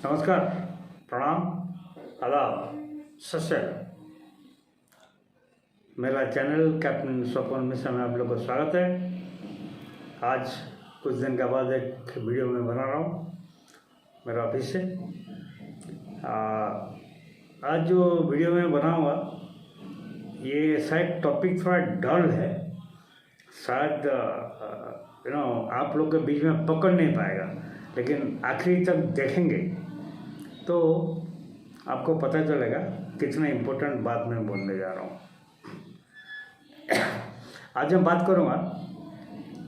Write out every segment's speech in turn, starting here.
नमस्कार, प्रणाम, आदाब, सत श्री अकाल। मेरा चैनल कैप्टन स्वपन मिश्रा में आप लोग का स्वागत है। आज कुछ दिन के बाद एक वीडियो में बना रहा हूँ मेरा ऑफिस से। आज जो वीडियो में बनाऊँगा ये शायद टॉपिक थोड़ा डल है, शायद आप लोग के बीच में पकड़ नहीं पाएगा, लेकिन आखिरी तक देखेंगे तो आपको पता चलेगा कितना इम्पोर्टेंट बात मैं बोलने जा रहा हूँ। आज मैं बात करूँगा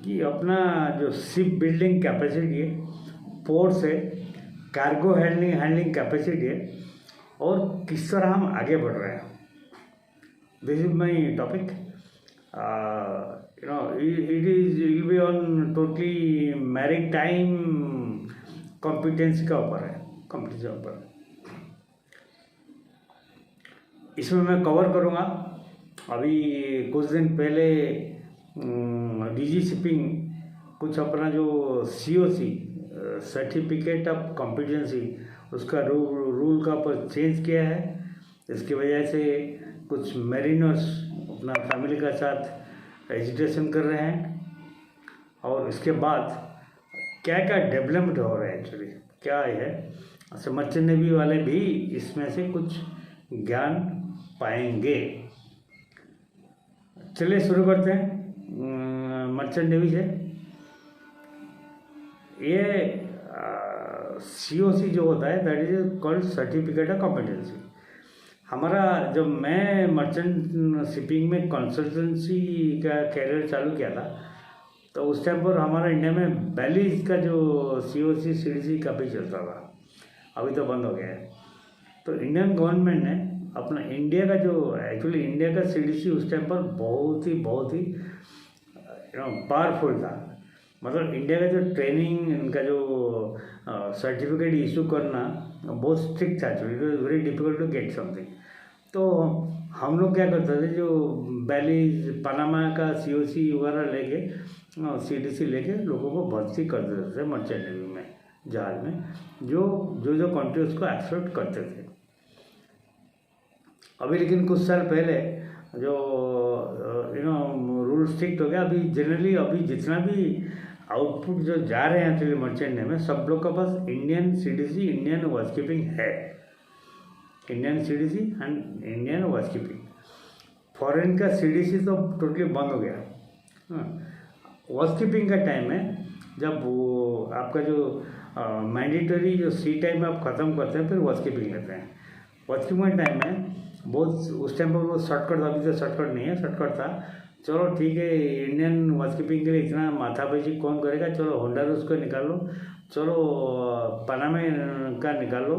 कि अपना जो शिप बिल्डिंग कैपेसिटी है, पोर्ट से कार्गो हैंडलिंग कैपेसिटी है और किस तरह हम आगे बढ़ रहे हैं। This is my topic. it will be on totally maritime competency का ऊपर है, कॉम्पिटेंसी ऊपर। इसमें मैं कवर करूँगा अभी कुछ दिन पहले डीजी शिपिंग कुछ अपना जो COC सर्टिफिकेट ऑफ कॉम्पिटेंसी उसका रूल का ऊपर चेंज किया है। इसकी वजह से कुछ मैरिनर्स अपना फैमिली का साथ एजुकेशन कर रहे हैं और इसके बाद क्या क्या डेवलपमेंट हो रहा है, एक्चुअली क्या है, मर्चेंट नेवी वाले भी इसमें से कुछ ज्ञान पाएंगे। चलिए शुरू करते हैं मर्चेंट नेवी से। ये COC जो होता है that is called certificate of competency. हमारा जब मैं मर्चेंट शिपिंग में कंसल्टेंसी का कैरियर चालू किया था तो उस टाइम पर हमारा इंडिया में बैलीज का जो COC CDC काफ़ी चलता था, अभी तो बंद हो गया है। तो इंडियन गवर्नमेंट ने अपना इंडिया का जो एक्चुअली इंडिया का CDC उस टाइम पर बहुत ही पावरफुल था। मतलब इंडिया का जो ट्रेनिंग, इनका जो सर्टिफिकेट इशू करना बहुत स्ट्रिक्ट था, actually it was very difficult to get something. तो हम लोग क्या करते थे, जो बैलीज पनामा का COC वगैरह लेके CDC लेके लोगों को भर्ती कर देते थे मर्चेंट नेवी में, जहाज में, जो कंट्री उसको एक्सेप्ट करते थे। अभी लेकिन कुछ साल पहले जो रूल स्ट्रिक्ट हो गया। अभी जनरली अभी जितना भी आउटपुट जो जा रहे हैं एक्चुअली मर्चेंट नेवी में, सब लोग का पास Indian CDC, Indian watch keeping है, Indian CDC and Indian watch keeping. Foreign का CDC तो टोटली बंद हो गया। वॉच कीपिंग का टाइम है जब वो आपका जो मैंडेटरी जो सी टाइम आप ख़त्म करते हैं, फिर वॉच कीपिंग लेते हैं। वॉच कीपिंग का टाइम में बहुत उस टाइम पर वो शॉर्टकट था, अभी तो शॉर्टकट नहीं है, शॉर्टकट था। चलो ठीक है, इंडियन वॉच कीपिंग के लिए इतना माथापैची कौन करेगा, चलो होंडारोस को निकालो, चलो पनामा का निकालो,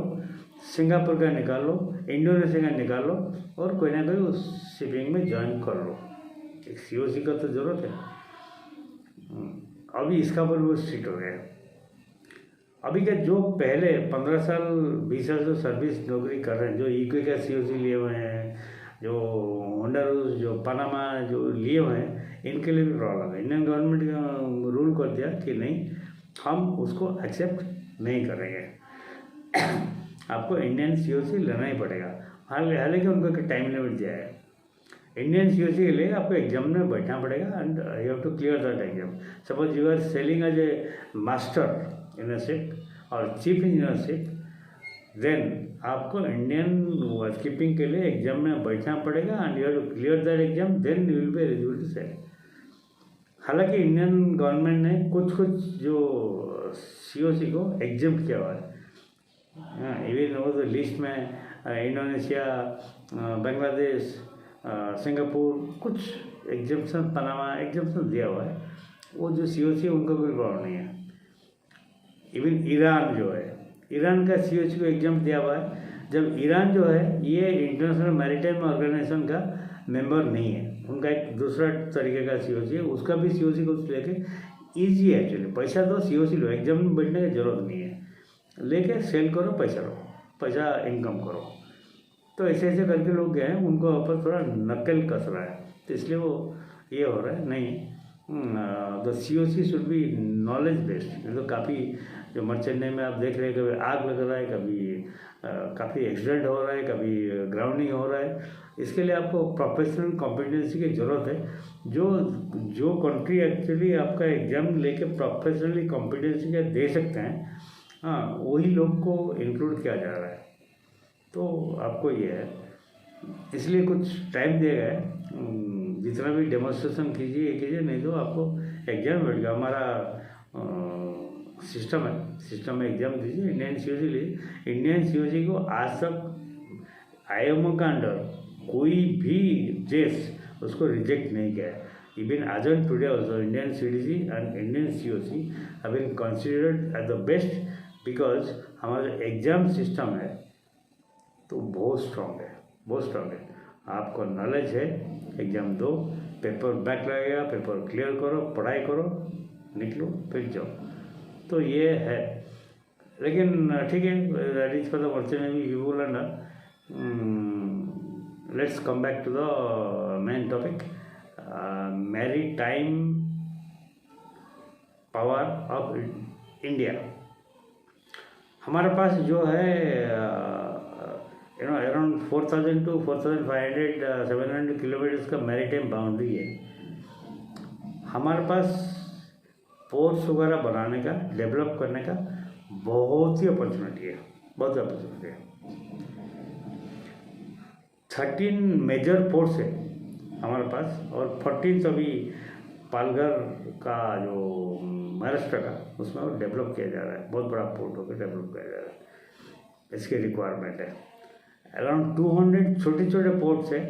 सिंगापुर का निकालो, इंडोनेशिया का निकालो और कोई ना कोई उस शिपिंग में ज्वाइन कर लो। एक COC का तो ज़रूरत है। अभी इसका पर वो स्ट्रिक्ट हो गया। अभी क्या जो पहले 15 साल 20 साल जो सर्विस नौकरी कर रहे हैं, जो UK का COC लिए हुए हैं, जो होंडारोस, जो पनामा जो लिए हुए हैं, इनके लिए भी प्रॉब्लम है। इंडियन गवर्नमेंट ने रूल कर दिया कि नहीं, हम उसको एक्सेप्ट नहीं करेंगे, आपको इंडियन COC लेना ही पड़ेगा। हालांकि उनको एक टाइम लिमिट दिया है। इंडियन COC के लिए आपको एग्जाम में बैठना पड़ेगा and you have to clear that exam. Suppose you are sailing as a master in a ship और चीफ इंजीनियर शिप, देन आपको इंडियन वॉच कीपिंग के लिए एग्जाम में बैठना पड़ेगा and you have to clear that exam, then you will be eligible to sail. हालांकि Indian government ने कुछ जो COC को एग्जाम किया हुआ है। इवन वो लिस्ट में इंडोनेशिया, बांग्लादेश, सिंगापुर कुछ एग्जाम्पन, पनामा एग्जाम्पन दिया हुआ है। वो जो COC है उनका कोई प्रॉब्लम नहीं है। इवन ईरान जो है, ईरान का COC को एग्जाम दिया हुआ है। जब ईरान जो है ये इंटरनेशनल मैरीटाइम ऑर्गेनाइजेशन का मेंबर नहीं है, उनका एक दूसरा तरीके का COC है, उसका भी COC को लेके ईजी है एक्चुअली। पैसा दो, COC लो, एग्जाम में बैठने की जरूरत नहीं है, लेके सेल करो, पैसा लो, पैसा इनकम करो। तो ऐसे करके लोग गए हैं, उनको ऊपर थोड़ा नकल कस रहा है, तो इसलिए वो ये हो रहा है। नहीं, the COC should be knowledge based. ये तो काफ़ी जो मर्चेंट नेवी में आप देख रहे हैं कभी आग लग रहा है, कभी काफ़ी एक्सीडेंट हो रहा है, कभी ग्राउंडिंग हो रहा है। इसके लिए आपको प्रोफेशनल कॉम्पिटेंसी की ज़रूरत है। जो जो कंट्री एक्चुअली आपका एग्ज़ाम लेके प्रोफेशनली कॉम्पिटेंसी का दे सकते हैं, हाँ, वही लोग को इंक्लूड किया जा रहा है। तो आपको ये है, इसलिए कुछ टाइम दिया गया है। जितना भी डेमोन्स्ट्रेशन कीजिए, नहीं तो आपको एग्ज़ाम बैठेगा। हमारा सिस्टम है, सिस्टम में एग्ज़ाम दीजिए, इंडियन सीओसी लीजिए। इंडियन सीओसी को आज तक आईएमओ का अंडर कोई भी देश उसको रिजेक्ट नहीं किया है। इवन आज on today also Indian CDC and Indian COC have been considered as the best, because हमारा एग्ज़ाम सिस्टम है तो बहुत स्ट्रॉन्ग है, बहुत स्ट्रॉन्ग है। आपको नॉलेज है, एग्ज़ाम दो, पेपर बैक लगेगा, पेपर क्लियर करो, पढ़ाई करो, निकलो, फिर जाओ। तो ये है। लेकिन ठीक है, that is for the merchant navy people and let's come back to the main topic, maritime power of India. हमारे पास जो है अराउंड 4000 to 4500 700 किलोमीटर्स का मैरीटाइम बाउंड्री है। हमारे पास पोर्ट्स वगैरह बनाने का, डेवलप करने का बहुत ही अपॉर्चुनिटी है, बहुत अपॉर्चुनिटी है। 13 मेजर पोर्ट्स है हमारे पास, और 14 अभी पालघर का जो महाराष्ट्र का, उसमें वो डेवलप किया जा रहा है। बहुत बड़ा पोर्ट होकर डेवलप किया जा रहा है, इसकी रिक्वायरमेंट है। अराउंड 200 छोटे छोटे पोर्ट्स है।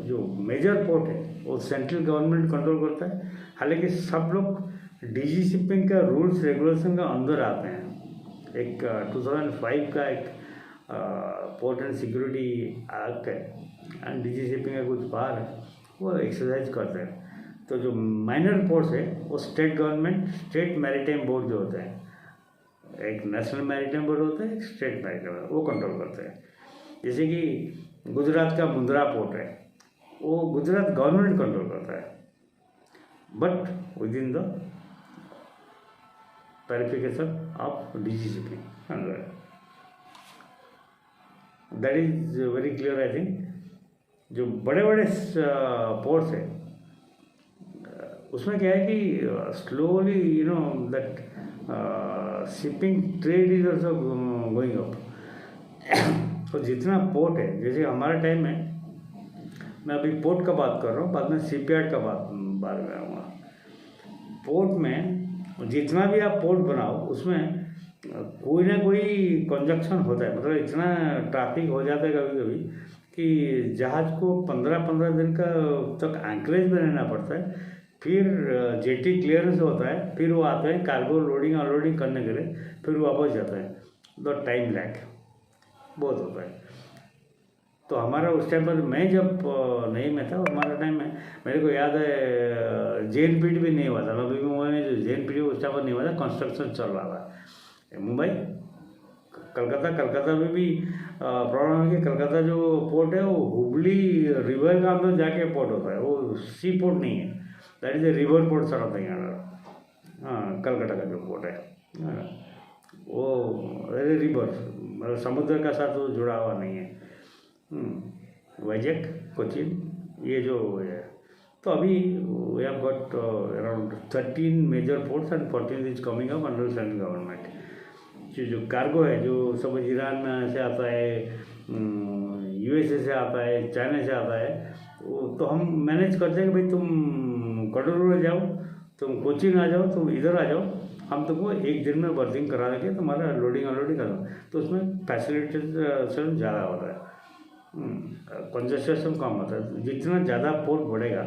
जो मेजर पोर्ट है वो सेंट्रल गवर्नमेंट कंट्रोल करता है। हालांकि सब लोग डीजी शिपिंग का रूल्स रेगुलेशन का अंदर आते हैं। एक 2005 का एक पोर्ट एंड सिक्योरिटी एक्ट है, एंड डीजी शिपिंग का कुछ बाहर है, वो एक्सरसाइज करते हैं। तो जो माइनर पोर्ट्स है वो state government, state maritime board जो होते हैं, एक नेशनल मैरीटाइम बोर्ड होता है, एक स्टेट मैरीटाइम बोर्ड, वो कंट्रोल करते हैं। जैसे कि गुजरात का मुंद्रा पोर्ट है, वो गुजरात गवर्नमेंट कंट्रोल करता है, but with in the verification of DG shipping. That is very clear. I think जो बड़े बड़े पोर्ट्स है उसमें क्या है कि slowly that shipping trade is also going up. तो जितना पोर्ट है, जैसे हमारे टाइम में, मैं अभी पोर्ट का बात कर रहा हूँ, बाद में शिपयार्ड का बात में आऊँगा। पोर्ट में जितना भी आप पोर्ट बनाओ, उसमें कोई ना कोई कंजक्शन होता है। मतलब इतना ट्रैफिक हो जाता है कभी कभी कि जहाज़ को 15-15 दिन का तक एंकरेज में रहना पड़ता है। फिर जेटी क्लियरेंस होता है, फिर वो आते हैं कार्गो लोडिंग अनलोडिंग करने के लिए, फिर वापस जाता है। तो टाइम लैग बहुत होता है। तो हमारा उस टाइम पर, मैं जब नहीं में था, हमारा टाइम में मेरे को याद है JNPT भी नहीं हुआ था। अभी मुंबई में जो JNPT उस टाइम पर नहीं हुआ था, कंस्ट्रक्शन चल रहा था। मुंबई, कलकत्ता में भी प्रॉब्लम है कि कलकत्ता जो पोर्ट है वो हुबली रिवर का अंदर जाके पोर्ट होता है, वो सी पोर्ट नहीं है। That is a river port sir होता है यहाँ। हाँ, कलकत्ता का जो पोर्ट है वो रिवर, मतलब समुद्र का साथ वो जुड़ा हुआ नहीं है। वाइजैक, कोचीन, ये जो है। तो अभी we have got around 13 major ports and 14 is coming up under central government. जो कार्गो है, जो सब ईरान से आता है, USA से आता है, चाइना से आता है, तो हम मैनेज करते हैं कि भाई तुम कटोरू जाओ, तुम कोचीन आ जाओ, तुम इधर आ जाओ, हम तुमको एक दिन में बर्थिंग करा देंगे, तुम्हारा लोडिंग अनलोडिंग करो। तो उसमें फैसिलिटेशन ज़्यादा होता है, कंजस्टेशन कम होता है। जितना ज़्यादा पोर्ट बढ़ेगा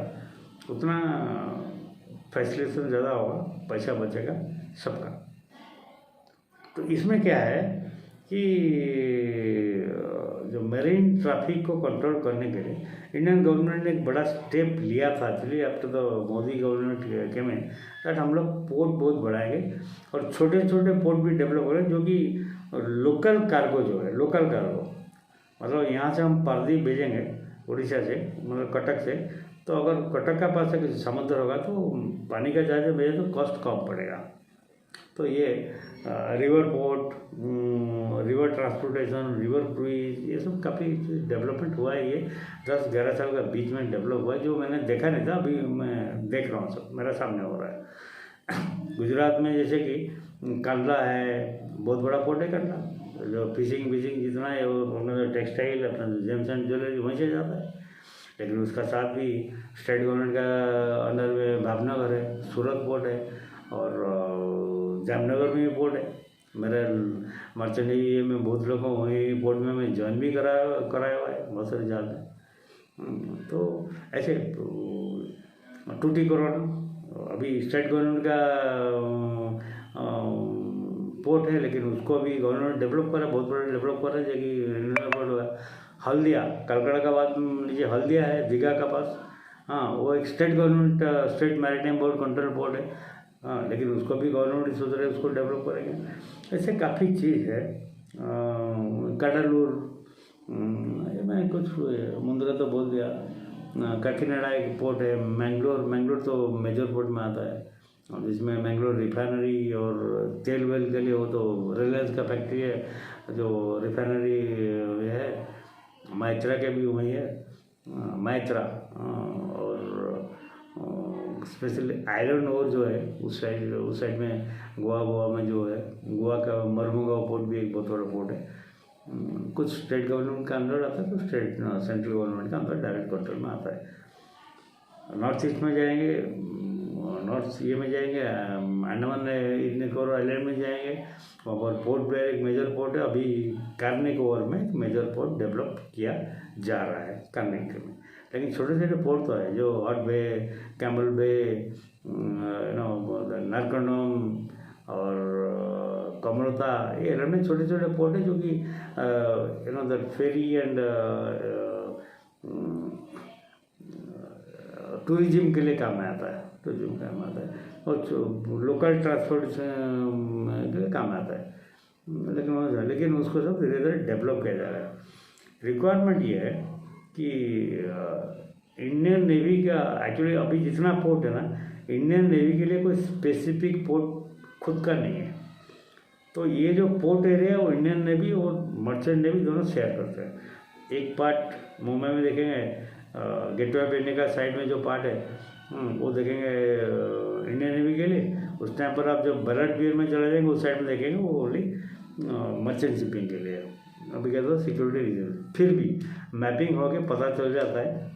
उतना फैसिलिटेशन ज़्यादा होगा, पैसा बचेगा सबका। तो इसमें क्या है कि जो मेरीन ट्रैफिक को कंट्रोल करने के लिए इंडियन गवर्नमेंट ने एक बड़ा स्टेप लिया था actually after the Modi government के में, दैट हम लोग पोर्ट बहुत बढ़ाएंगे और छोटे छोटे पोर्ट भी डेवलप करें, जो कि लोकल कार्गो जो है, लोकल कार्गो, मतलब यहाँ से हम पारदीप भेजेंगे उड़ीसा से, मतलब कटक से, तो अगर कटक का पास से किसी समुद्र होगा तो पानी का जहाज भेजे तो कॉस्ट कम पड़ेगा। तो ये river port, river transportation, river cruise, ये सब काफ़ी डेवलपमेंट हुआ है। ये 10-11 साल का बीच में डेवलप हुआ है, जो मैंने देखा नहीं था, अभी मैं देख रहा हूँ, सब मेरा सामने हो रहा है। गुजरात में जैसे कि कांडला है, बहुत बड़ा पोर्ट है कांडला, जो फिशिंग जितना है वो अपना जो टेक्सटाइल, अपना जेम्स एंड ज्वेलरी वहीं से जाता है। लेकिन उसका साथ भी स्टेट गवर्नमेंट का अंडर में भावनगर है, सूरत पोर्ट है, और जामनगर में भी पोर्ट है। मेरे मर्चेंट नेवी में बहुत लोगों को वहीं पोर्ट में मैं ज्वाइन भी कराया हुआ है, बहुत सारे जहाज में। तो ऐसे टूटीकोरिन अभी स्टेट गवर्नमेंट का पोर्ट है, लेकिन उसको भी गवर्नमेंट डेवलप करा, बहुत बड़ा डेवलप करा है, जो कि पोर्ट हुआ। हल्दिया, कलकत्ता का बाद नीचे हल्दिया है दीघा का पास, हाँ, वो एक state government state maritime board control port है, हाँ, लेकिन उसको भी गवर्नमेंट सोच रहे हैं उसको डेवलप करेंगे। ऐसे काफ़ी चीज़ है। कडलूर, मैं कुछ मुंद्रा तो बोल दिया। काकीनाडा एक पोर्ट है, मैंगलोर तो मेजर पोर्ट में आता है, जिसमें मैंगलोर रिफाइनरी और तेल वेल के लिए, वो तो रिलायंस का फैक्ट्री है, जो रिफाइनरी है मैत्रा के भी वही है, मैत्रा, और स्पेशली आयरन ओर जो है उस साइड में गोवा में जो है, गोवा का मरमुगांव पोर्ट भी एक बहुत बड़ा पोर्ट है। कुछ स्टेट गवर्नमेंट का अंदर आता है, कुछ सेंट्रल गवर्नमेंट का अंदर डायरेक्ट कंट्रोल में आता है। नॉर्थ ईस्ट में जाएंगे, नॉर्थ ये में जाएंगे, अंडमान निकोबार आइलैंड में जाएंगे, वहाँ पर पोर्ट ब्लेयर एक मेजर पोर्ट है, अभी कार्निकोबार में एक मेजर पोर्ट डेवलप किया जा रहा है कार्निक में। लेकिन छोटे छोटे पोर्ट तो है, जो हॉट बे, कैमल बे, नारकंडम और कमरोता, ये रन छोटे छोटे पोर्ट है, जो कि दैट फेरी एंड टूरिज्म के लिए काम में आता है, टूरिज्म काम आता है, और लोकल ट्रांसपोर्ट के लिए काम आता है। लेकिन उसको सब धीरे धीरे डेवलप किया जा रहा है। रिक्वायरमेंट ये है कि इंडियन नेवी का एक्चुअली अभी जितना पोर्ट है ना, इंडियन नेवी के लिए कोई स्पेसिफिक पोर्ट खुद का नहीं है। तो ये जो पोर्ट एरिया है वो इंडियन नेवी और मर्चेंट नेवी दोनों शेयर करते हैं। एक पार्ट मुंबई में देखेंगे, गेटवे ऑफ इंडिया का साइड में जो पार्ट है, वो देखेंगे इंडियन नेवी के लिए। उस टाइम पर आप जब बरट पियर में चले जाएंगे, उस साइड में देखेंगे वो ओनली मर्चेंट शिपिंग के लिए। अभी कहते हैं सिक्योरिटी रीजन, फिर भी मैपिंग हो के पता चल जाता है,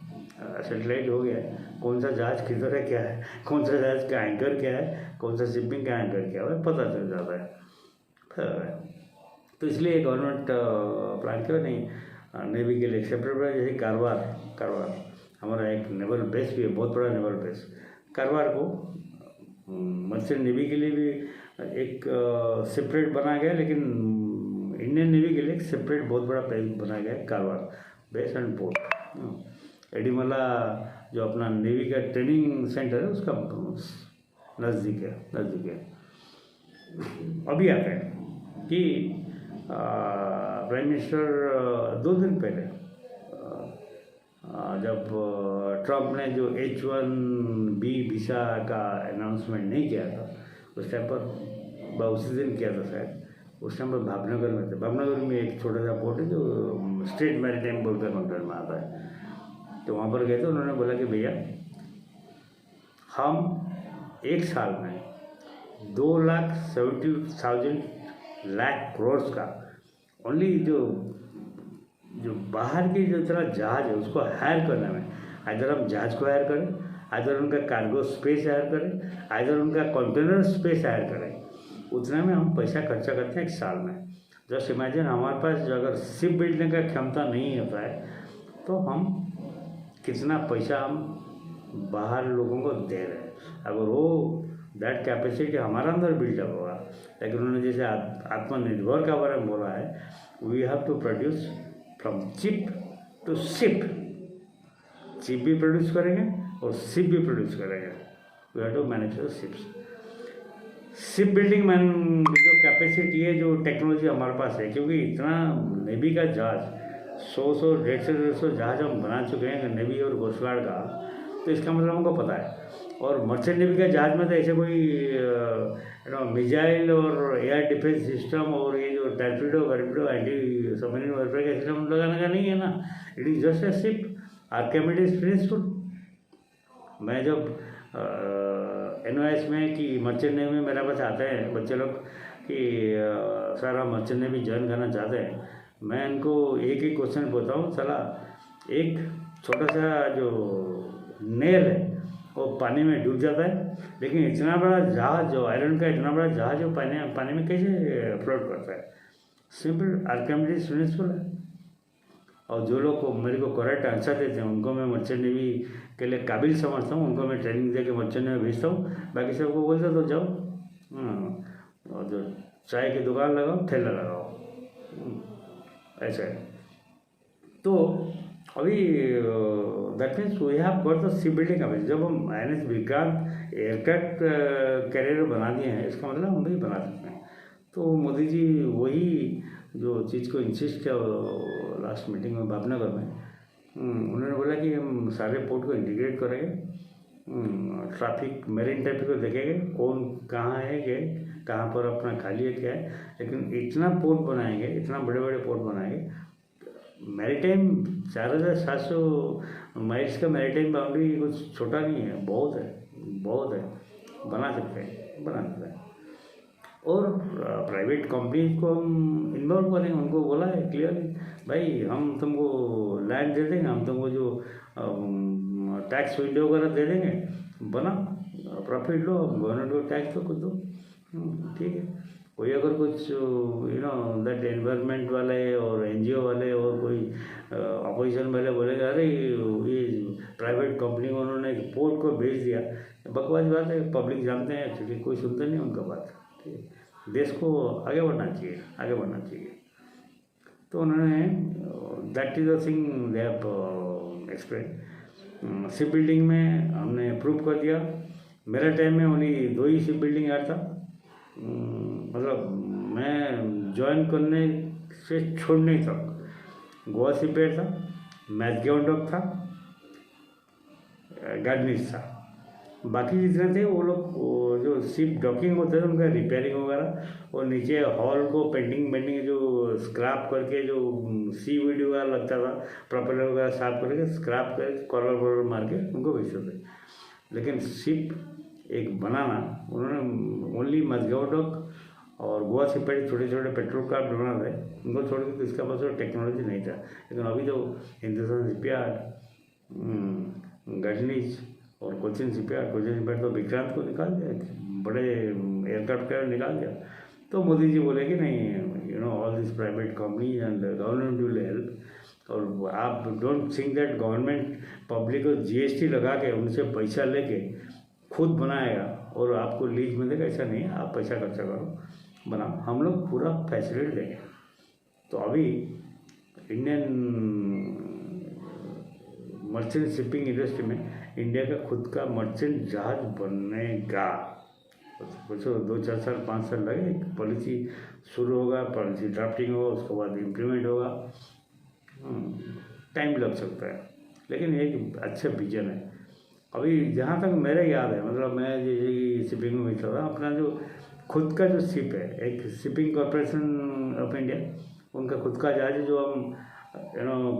सेटेलाइट हो गया है, कौन सा जहाज किधर है, क्या है, कौन सा जहाज का एंकर क्या है, कौन सा शिपिंग का एंकर क्या है, पता चल जाता है। तो इसलिए गवर्नमेंट प्लान क्यों नहीं नेवी के लिए सेपरेट, जैसे कारवार हमारा एक नेवल बेस भी है, बहुत बड़ा नेवल बेस। कारवार को मर्चेंट नेवी के लिए भी एक सेपरेट बनाया गया, लेकिन इंडियन नेवी के लिए एक सेपरेट बहुत बड़ा बेस बनाया गया है, कारवार बेस एंड पोर्ट। एडीमला जो अपना नेवी का ट्रेनिंग सेंटर है, उसका नज़दीक है। अभी आता है कि प्राइम मिनिस्टर 2 दिन पहले जब ट्रम्प ने जो H-1B वीज़ा का अनाउंसमेंट नहीं किया था, उस टाइम पर उसी दिन किया था शायद, उस टाइम पर भावनगर में थे। भावनगर में एक छोटा सा पोर्ट है जो स्टेट मैरीटाइम बोर्ड का कंट्रोल में आता है। तो वहाँ पर गए थे, उन्होंने बोला कि भैया हम एक साल में 2,70,000 करोड़ का ओनली जो बाहर के जो इतना जहाज है उसको हायर करने में, आइधर हम जहाज को हायर करें, आइधर उनका कार्गो स्पेस हायर करें, आइधर उनका कंटेनर स्पेस हायर करें, उतने में हम पैसा खर्चा करते हैं एक साल में। जस्ट इमेजिन हमारे पास जो अगर शिप बिल्डने का क्षमता नहीं होता है, तो हम कितना पैसा हम बाहर लोगों को दे रहे हैं। अगर वो दैट कैपेसिटी हमारा अंदर बिल्डअप होगा, लेकिन उन्होंने जैसे आत्मनिर्भर का बारे में बोला है, we have to produce from chip to ship. Chip भी प्रोड्यूस करेंगे और शिप भी प्रोड्यूस करेंगे। We have to manufacture ships. Ship building जो कैपेसिटी है, जो टेक्नोलॉजी हमारे पास है, क्योंकि इतना नेवी का जहाज 100-150 जहाज हम बना चुके हैं नेवी और कोस्ट गार्ड का, तो इसका मतलब हमको पता है और मर्चेंट नेवी का जहाज में तो ऐसे कोई मिसाइल और एयर डिफेंस सिस्टम और ये जो टैर्पिडो गर्पिडो एंटी सबमरीन वारफेयर का सिस्टम लगाने का नहीं है ना। It is just a ship, Archimedes principal. मैं जब NOS में कि मर्चेंट नेवी में मेरे पास आते हैं बच्चे लोग कि सर हम मर्चेंट नेवी ज्वाइन करना चाहते हैं, मैं इनको एक ही क्वेश्चन पूछता हूँ, चला एक छोटा सा जो नेल है वो पानी में डूब जाता है, लेकिन इतना बड़ा जहाज जो आयरन का इतना बड़ा जहाज जो पानी में कैसे फ्लोट करता है? सिंपल आर्किमिडीज प्रिंसिपल है। और जो लोग को मेरे को करेक्ट आंसर देते हैं उनको मैं मर्चेंट नेवी के लिए काबिल समझता हूँ, उनको मैं ट्रेनिंग दे के मर्चेंट नेवी भेजता हूँ। बाकी सबको बोलता तो जाओ और जो चाय की दुकान लगाओ, ठेला लगाओ, ऐसा है। तो अभी that means we have got the ship building. अभी जब हम INS विक्रांत एयरक्राफ्ट कैरियर बना दिए हैं, इसका मतलब हम भी बना सकते हैं। तो मोदी जी वही जो चीज़ को इंसिस्ट किया लास्ट मीटिंग में भावनगर में, उन्होंने बोला कि हम सारे पोर्ट को इंटीग्रेट करेंगे, ट्रैफिक मेरीन ट्रैफिक को देखेंगे, कौन कहाँ है, क्या कहाँ पर अपना खाली है, क्या है, लेकिन इतना पोर्ट बनाएंगे, इतना बड़े बड़े पोर्ट बनाएंगे। मैरीटाइम 4700 माइल्स का मैरीटाइम बाउंड्री कुछ छोटा नहीं है, बहुत है, बहुत है, बना सकते हैं। और प्राइवेट कंपनीज को हम इन्वॉल्व करेंगे, उनको बोला है क्लियरली, भाई हम तुमको लैंड दे देंगे, हम तुमको जो टैक्स विंडो वगैरह दे देंगे, बना प्रॉफिट लो, गवर्नमेंट को टैक्स तो कुछ दो, ठीक है। कोई अगर कुछ दैट एनवायरनमेंट वाले और NGO वाले और कोई अपोजिशन वाले बोलेगा अरे ये प्राइवेट कंपनी को उन्होंने पोर्ट को भेज दिया, बकवास बात है, पब्लिक जानते हैं एक्चुअली, कोई सुनता नहीं उनका बात। देश को आगे बढ़ना चाहिए। तो उन्होंने that is the thing they have explain. Ship building में हमने प्रूव कर दिया। मेरे टाइम में ओनली 2 ही शिप बिल्डिंग यार्ड था, मतलब मैं ज्वाइन करने से छोड़ने तक गोवा शिप यार्ड था, मैथगेवन डॉक था, गार्डनिस था। बाकी जितने थे वो लोग जो शिप डॉकिंग होते थे उनका रिपेयरिंग वगैरह, और नीचे हॉल को पेंटिंग जो स्क्रैप करके जो सीवीड वगैरह लगता था, प्रोपेलर वगैरह साफ करके स्क्रैप करके कॉलर मार के उनको बेचते थे। लेकिन शिप एक बनाना उन्होंने ओनली मजगांव डॉक और गोवा शिप छोटे छोटे पेट्रोल क्राफ्ट बना रहे, उनको छोड़ के इसका पास टेक्नोलॉजी नहीं था। लेकिन अभी तो हिंदुस्तान शिपयार्ड, गजनीज और कोचिन शिपयार्ड तो विक्रांत को निकाल दिया, बड़े एयरक्राफ्ट कैरियर निकाल दिया। तो मोदी जी बोले कि नहीं, all this private companies and government will help. और आप don't think that government public को GST लगा के उनसे पैसा लेके खुद बनाएगा और आपको लीज में देगा, ऐसा नहीं है। आप पैसा खर्चा करो, बनाओ, हम लोग पूरा फैसिलिटी देंगे। तो अभी इंडियन मर्चेंट शिपिंग इंडस्ट्री में इंडिया का खुद का मर्चेंट जहाज बनेगा। कुछ 2-4 साल 5 साल लगे, पॉलिसी शुरू होगा, पॉलिसी ड्राफ्टिंग होगा, उसके बाद इम्प्लीमेंट होगा, टाइम लग सकता है, लेकिन एक अच्छा विजन है। अभी जहाँ तक मेरा याद है, मतलब मैं जैसे शिपिंग में बैठा था, अपना जो खुद का जो शिप है, एक शिपिंग कॉरपोरेशन ऑफ इंडिया, उनका खुद का जहाज है, जो हम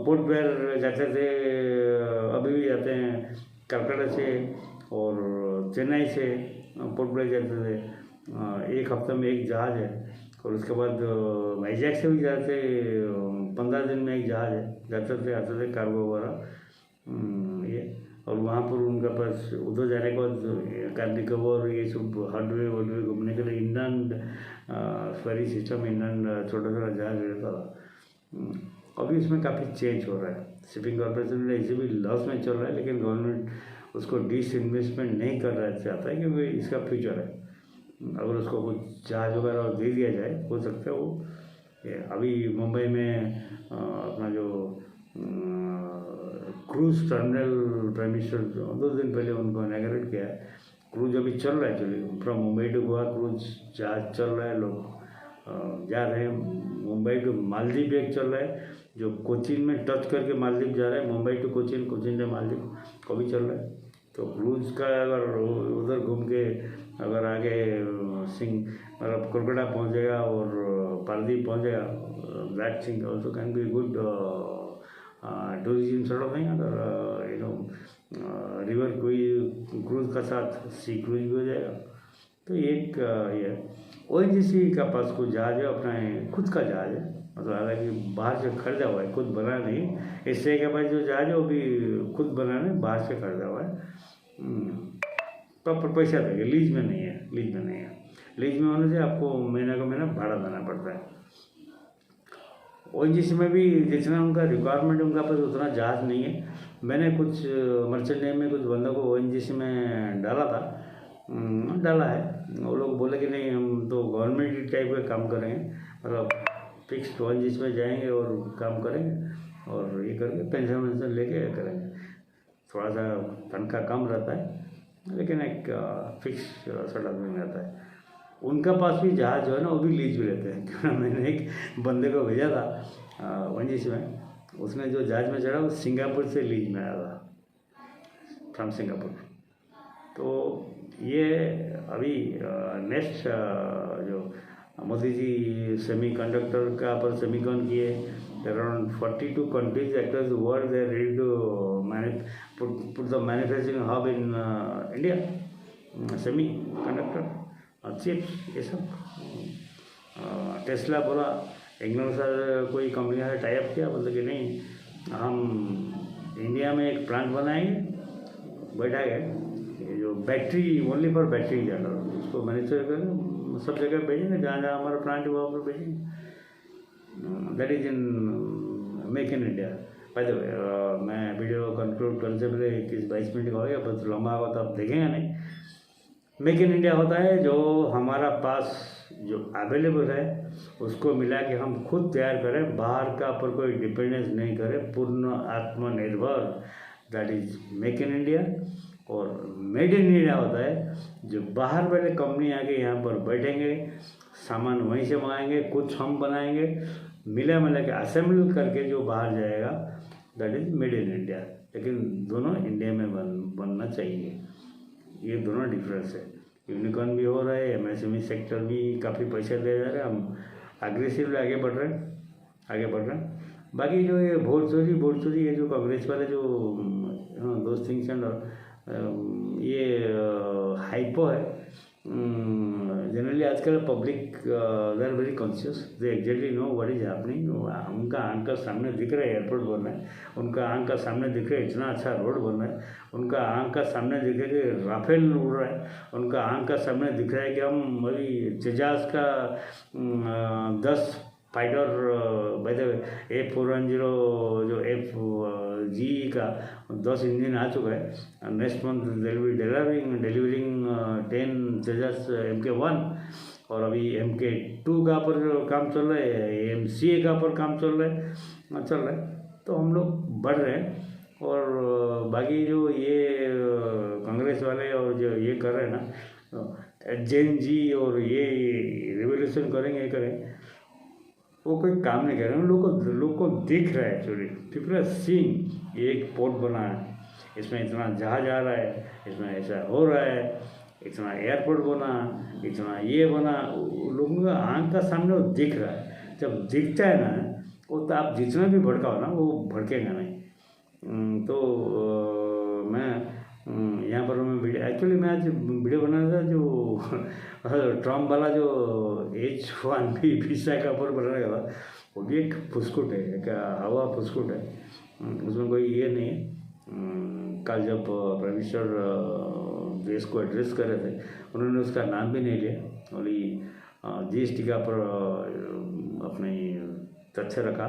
पोर्ट ब्लेयर जाते थे, अभी भी जाते हैं, कलकत्ता से और चेन्नई से पोर्ट ब्लेयर जाते थे, एक हफ्ते में एक जहाज है। और उसके बाद वाइजैक से भी जाते, 15 दिन में एक जहाज है, जाते थे आते थे कार्गो वगैरह ये। और वहाँ पर उनका पास उधर जाने के बाद कार्निकवर ये सब हार्डवेयर वर्डवेयर घूमने के लिए इंडियन फेरी सिस्टम, इंडियन छोटा छोटा जहाज रहता था। अभी इसमें काफ़ी चेंज हो रहा है। शिपिंग कॉर्पोरेशन ऐसे भी लॉस में चल रहा है, लेकिन गवर्नमेंट उसको डिसइन्वेस्टमेंट नहीं कर रहा चाहता है, क्योंकि इसका फ्यूचर है। अगर उसको कुछ जहाज वगैरह दे दिया जाए, हो सकता है वो। अभी मुंबई में अपना जो क्रूज टर्मिनल प्राइम मिनिस्टर 2 दिन पहले उनको इनॉग्रेट किया है। क्रूज अभी चल रहा है, actually from Mumbai to Goa cruise जहाज चल रहा है, लोग जा रहे हैं। मुंबई टू मालदीव एक चल रहा है, जो कोचीन में टच करके मालदीव जा रहा है, मुंबई टू कोचीन, कोचीन से मालदीव, कभी चल रहा है। तो क्रूज का अगर उधर घूम के अगर आगे सिंह मतलब कोलकाता पहुँचेगा और पारदीप पहुँचेगा, that thing also can be good tourism sort of thing. अगर रिवर कोई क्रूज का साथ सी क्रूज भी हो जाएगा। तो एक ये ONGC का पास कुछ जहाज है, अपना खुद का जहाज है, मतलब हालांकि बाहर से खरीदा हुआ है, खुद बना नहीं। इससे के पास जो जहाज है वो भी खुद बना नहीं, बाहर से खरीदा हुआ है। प्रॉपर पैसा देंगे, लीज में नहीं है, लीज में नहीं है। लीज में होने से आपको महीना का महीना भाड़ा देना पड़ता है। ONGC में भी जितना उनका रिक्वायरमेंट, उनका पास उतना जहाज नहीं है। मैंने कुछ मर्चेंट नेवी में कुछ बंदों को ONGC में डाला था, डाला है। वो लोग बोले कि नहीं हम तो गवर्नमेंट टाइप का काम करेंगे, मतलब फिक्स्ड ONGC में जाएंगे और काम करेंगे और ये करके पेंशन वेंशन लेके करेंगे। थोड़ा सा तनख्वाह कम रहता है लेकिन एक फिक्स सड़ा में रहता है। उनका पास भी जहाज जो है ना वो भी लीज भी लेते हैं। क्योंकि मैंने एक बंदे को भेजा था ONGC में, उसने जो जहाज में चढ़ा वो सिंगापुर से लीज में आया था, फ्रॉम सिंगापुर। तो ये अभी नेक्स्ट जो मोदी जी सेमीकंडक्टर का पर सेमीकॉन किए, around 42 countries across the world they are ready to put the manufacturing hub in India, semiconductor chips ये सब। टेस्ला बोला इंग्लैंड से कोई कंपनी से टाइप किया, बोलते कि नहीं हम इंडिया में एक प्लांट बनाएंगे, बैठा गया जो बैटरी ओनली फॉर बैटरी जाना, उसको मैन्युफैक्चर करेंगे, सब जगह भेजेंगे, जहाँ जहाँ हमारा प्लांट है वहाँ पर भेजेंगे। That is in make in India. By the way मैं वीडियो कंक्लूड करने से पहले 21-22 मिनट का हो गया, बस लंबा होगा तो आप देखेंगे नहीं। मेक इन इंडिया होता है जो हमारा पास जो अवेलेबल है उसको मिला के हम खुद तैयार करें, बाहर का पर कोई डिपेंडेंस नहीं करें, पूर्ण आत्मनिर्भर, that is make in India. और मेड इन इंडिया होता है जो बाहर वाले कंपनी आके यहाँ पर बैठेंगे, सामान वहीं से मंगाएंगे, कुछ हम बनाएंगे, मिला के असेंबल करके जो बाहर जाएगा, that is made in India. लेकिन दोनों इंडिया में बनना चाहिए, ये दोनों डिफरेंस है। यूनिकॉर्न भी हो रहा है, MSME सेक्टर भी काफ़ी पैसे दे जा रहे हैं, हम अग्रेसिवली आगे बढ़ रहे हैं। बाकी जो ये वोट चोरी ये जो कांग्रेस वाले जो दोस्त थिंग्स एंड ये हाइपो है। जनरली आजकल public they are very conscious, they exactly know what is happening. उनका आंख का सामने दिख रहा है एयरपोर्ट बन रहा है, उनका आंख का सामने दिख रहा है इतना अच्छा रोड बन रहा है, उनका आंख का सामने दिख रहा है कि राफेल उड़ रहा है, उनका आंख का सामने दिख रहा है कि हम अभी तेजाज का 10 fighter by the way F410 जो FG का 10 इंजन आ चुका है। Next month they will be delivering 10 Tejas MK1, और अभी MK2 का पर काम चल रहा है, MCA का पर काम चल रहा है। तो हम लोग बढ़ रहे हैं। और बाकी जो ये कांग्रेस वाले और जो ये कर रहे हैं ना जेन जी, और ये रिवोल्यूशन करेंगे, ये करेंगे, वो कोई काम नहीं कर रहे हैं। लोग को दिख रहा है एक्चुअली, पीपल आर सीइंग एक पोर्ट बना है, इसमें इतना जहाज आ रहा है, इसमें ऐसा हो रहा है, इतना एयरपोर्ट बना, इतना ये बना, लोगों का आंख का सामने वो दिख रहा है। जब दिखता है ना वो, तो आप जितना भी भड़काओ ना वो भड़केगा नहीं। तो मैं यहाँ पर मैं आज वीडियो बना रहा था जो ट्रम्प वाला जो H1B वीज़ा का पर बना रहा था, वो भी एक फुसकुट है, एक हवा फुसकुट है, उसमें कोई ये नहीं है। कल जब प्राइम मिनिस्टर देश को एड्रेस कर रहे थे, उन्होंने उसका नाम भी नहीं लिया, और GST का पर अपने तथ्य रखा।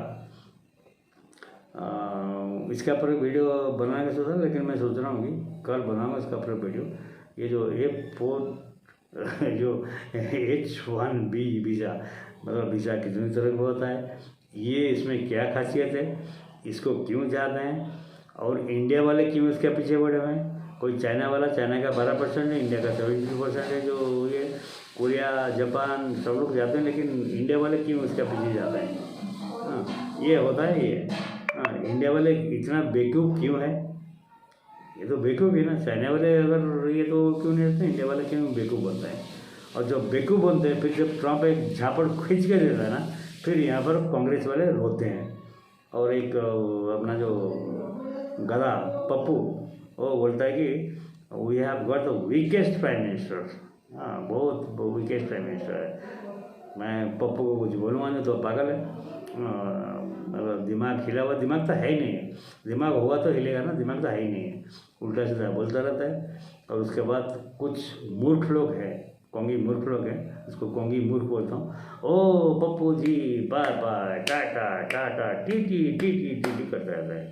इसके ऊपर वीडियो बनाने का सोचा, लेकिन मैं सोच रहा हूँ कि कल बनाऊँगा इसका ऊपर वीडियो। ये जो जो H1B वीज़ा, मतलब वीज़ा कितनी तरह का होता है, ये इसमें क्या खासियत है, इसको क्यों चाहते हैं, और इंडिया वाले क्यों इसके पीछे पड़े हुए हैं। कोई चाइना का 12% है, इंडिया का 72% है, जो ये कोरिया जापान सब लोग जाते हैं, लेकिन इंडिया वाले क्यों इसके पीछे जाते हैं। हाँ, ये होता है ये। हाँ, इंडिया वाले इतना बेवकूफ़ क्यों है, ये तो बेवकूफ़ ही ना, चाइना वाले अगर ये तो क्यों नहीं रहते, इंडिया वाले क्यों बेवकूफ़ बनते हैं। और जब बेवकूफ़ बनते हैं फिर जब ट्रंप एक झापड़ खींच के देता है ना, फिर यहाँ पर कांग्रेस वाले रोते हैं। और एक अपना जो गधा पप्पू वो बोलता है कि we have got the weakest prime minister. हाँ, बहुत वीकेस्ट प्राइम मिनिस्टर है। मैं पप्पू को कुछ बोलूँगा नहीं तो पागल है। मतलब दिमाग हिला हुआ, दिमाग तो है ही नहीं है। दिमाग होगा तो हिलेगा ना, दिमाग तो है ही नहीं है, उल्टा सीधा बोलता रहता है। और उसके बाद कुछ मूर्ख लोग हैं, कोंगी मूर्ख लोग हैं, उसको कोंगी मूर्ख बोलता हूँ। ओ Pappu ji bye bye tata tata टीटी टीटी टीटी करता रहता है।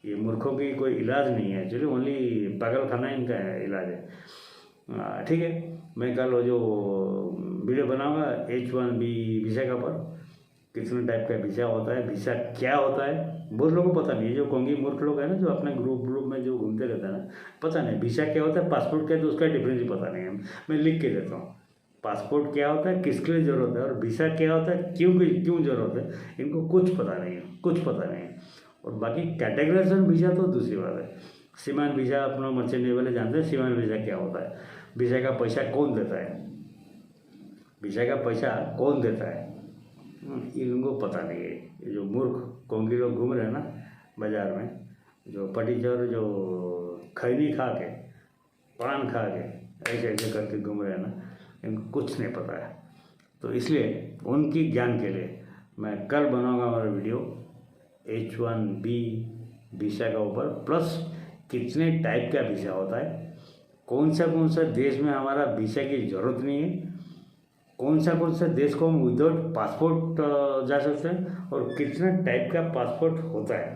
ये मूर्खों की कोई इलाज नहीं है, एक्चुअली ओनली पागल खाना इनका है, इलाज है। ठीक है, मैं कल वो जो वीडियो बनाऊंगा H1B वीज़ा का पर, कितने टाइप का वीज़ा होता है, वीज़ा क्या होता है, बहुत लोगों को पता नहीं है। जो कोंगी मूर्ख लोग हैं ना, जो अपने ग्रुप में जो घूमते रहते हैं ना, पता नहीं वीज़ा क्या होता है, पासपोर्ट क्या है, तो उसका डिफरेंस ही पता नहीं है। मैं लिख के देता हूँ, पासपोर्ट क्या होता है, किसके लिए ज़रूरत है, और वीज़ा क्या होता है, क्यों ज़रूरत है, इनको कुछ पता नहीं है, कुछ पता नहीं है। और बाकी कैटेगराइजेशन वीज़ा तो दूसरी बात है। सीमान वीज़ा अपना मर्चेंट नेवी वाले जानते हैं, सीमान वीज़ा क्या होता है, वीज़ा का पैसा कौन देता है, वीज़ा का पैसा कौन देता है, इनको पता नहीं है। ये जो मूर्ख कोंगी लोग घूम रहे हैं ना बाज़ार में, जो पटीचर जो खैनी खा के पान खा के ऐसे ऐसे करके घूम रहे हैं ना, इनको कुछ नहीं पता है। तो इसलिए उनकी ज्ञान के लिए मैं कल बनाऊंगा हमारा वीडियो H1B वीज़ा का ऊपर, प्लस कितने टाइप का वीज़ा होता है, कौन सा देश में हमारा वीज़ा की ज़रूरत नहीं है, कौन सा देश को हम विदाउट पासपोर्ट जा सकते हैं, और कितना टाइप का पासपोर्ट होता है,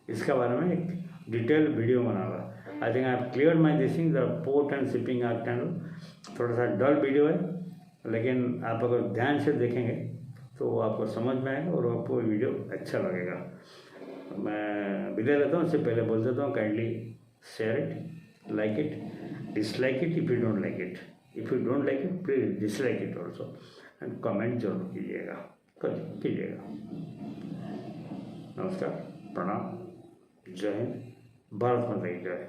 इसके बारे में एक डिटेल वीडियो बनाऊंगा। I think I have clear my discussing the port and shipping act and थोड़ा सा डल वीडियो है, लेकिन आप अगर ध्यान से देखेंगे तो आपको समझ में आएगा और आपको वीडियो अच्छा लगेगा। मैं विदा लेता हूँ, उससे पहले बोल देता हूँ kindly share it, like it, dislike it if you don't like it, if you don't like it please dislike it also, and comment जरूर कीजिएगा, कीजिएगा। नमस्कार, प्रणाम, जय हिंद, भारत माता की जय।